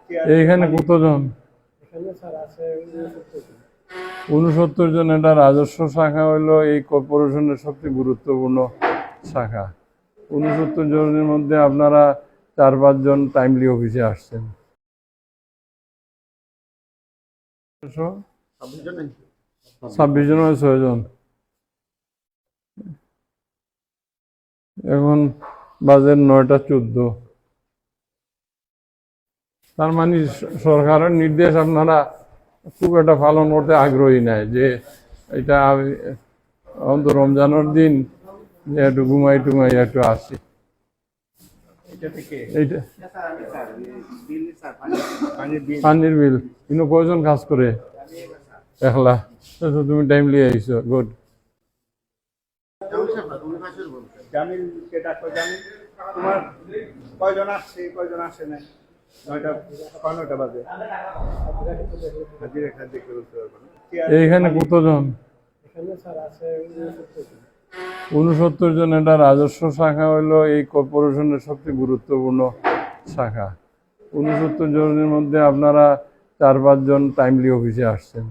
এইখানে কতজন? 69 জন। এটা রাজস্ব শাখা হইলো এই কর্পোরেশনের সবচেয়ে গুরুত্বপূর্ণ শাখা। 69 জনের মধ্যে আপনারা 4-5 জন টাইমলি অফিসে আসছেন। 26 জন 6 জন। এখন বাজে 9টা 14। তার মানে সরকারের নির্দেশ আপনারা খুব একটা পালন করতে আগ্রহী নাই, যে এটা অন্ত রমজানের দিন যে একটু ঘুমাই টুমাই একটু আসি। এইটা পানির বিল কিন্তু কয়জন কাজ করে? একলা। তুমি টাইমলি আইছো, গুড। তোমার কয়জন আসছে কয়জন আসে না? 9টা বাজে। এইখানে কতজন? 69 জন। এটা রাজস্ব শাখা হইলো এই কর্পোরেশনের সবচেয়ে গুরুত্বপূর্ণ শাখা। 69 জনের মধ্যে আপনারা 4-5 জন টাইমলি অফিসে আসছেন।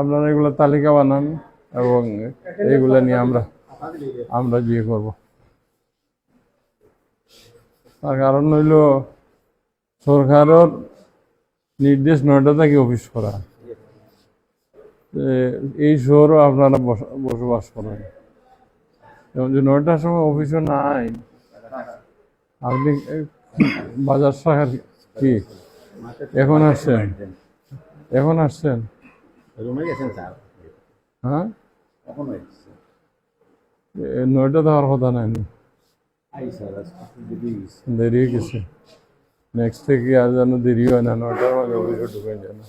আপনারা এগুলো তালিকা বানান এবং এইগুলা নিয়ে আমরা বিয়ে করব। তার কারণ হইল সরকারের নির্দেশ 9টা থেকে অফিস করা। এই শহরও আপনারা বসবাস করেন, যেমন যে 9টার সময় অফিসও নাই। আপনি বাজার শাখার কি এখন আসছেন? হ্যাঁ, 9টা তো হওয়ার কথা নাই, দেরি হয়ে গেছে। নেক্সট থেকে আর যেন দেরি হয় না, 9টার মাঝে অফিসে ঢুকে যায় না।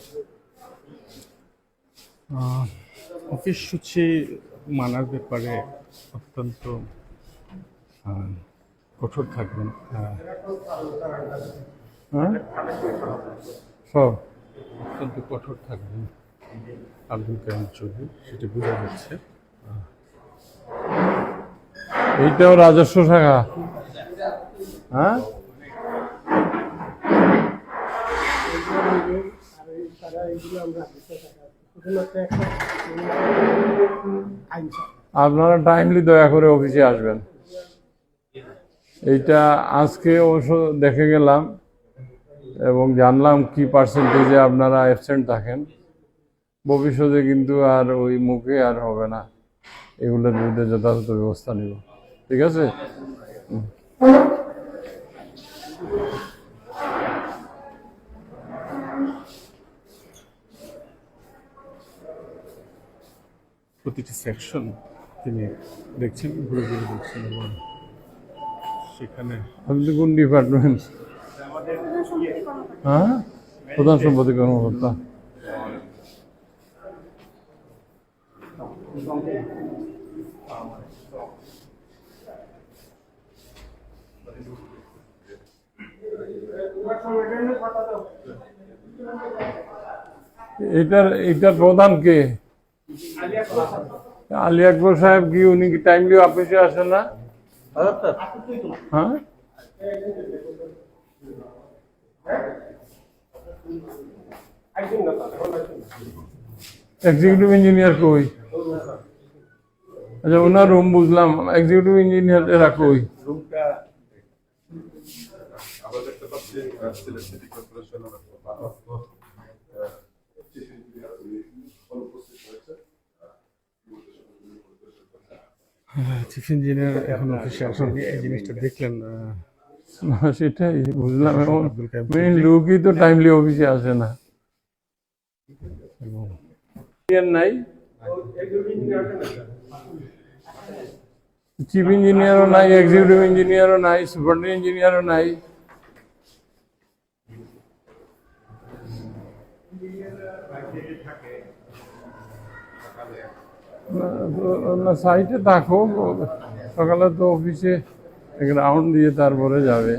অফিস সূচি মানার ব্যাপারে অত্যন্ত কঠোর থাকবেন। হ্যাঁ, সব অত্যন্ত কঠোর থাকবেন আব্দুল কালাম চৌধুরী, সেটা বোঝা যাচ্ছে। এইটাও রাজস্ব শাখা। হ্যাঁ, আপনারা টাইমলি দয়া করে অফিসে আসবেন। এইটা আজকে অবশ্য দেখে গেলাম এবং জানলাম কি পার্সেন্টেজে আপনারা অ্যাবসেন্ট থাকেন। ভবিষ্যতে কিন্তু আর ওই মুখে আর হবে না, এগুলোর বিরুদ্ধে যথাযথ ব্যবস্থা নিব। ঠিক আছে? প্রতিটি সেকশন তিনি দেখছেন, ঘুরে ঘুরে দেখছেন এবং সেখানে। আপনি কোন ডিপার্টমেন্ট? হ্যাঁ, প্রধান সম্পাদক কর্মকর্তা। এটার প্রধান কে? আলী আকবর সাহেব। কি উনি কি টাইমলি অফিসে আসেন না? হ্যাঁ, এক্সিকিউটিভ ইঞ্জিনিয়ার কই? আচ্ছা, ওনার রুম বুঝলাম, এক্সিকিউটিভ ইঞ্জিনিয়ার এরা কই? চিফ ইঞ্জিনিয়ার এখন অফিসে আসেননি, এই জিনিসটা দেখলেন। সেটাই বুঝলাম, এখন মেইন লোকই তো টাইমলি অফিসে আসে না। নাই, চিফ ইঞ্জিনিয়ারও নাই, এক্সিকিউটিভ ইঞ্জিনিয়ারও নাই, সুপারিনটেন্ডেন্ট ইঞ্জিনিয়ারও নাই। না, সাইটে থাকো, সকালে তো অফিসে রাউন্ড দিয়ে তারপরে যাবে।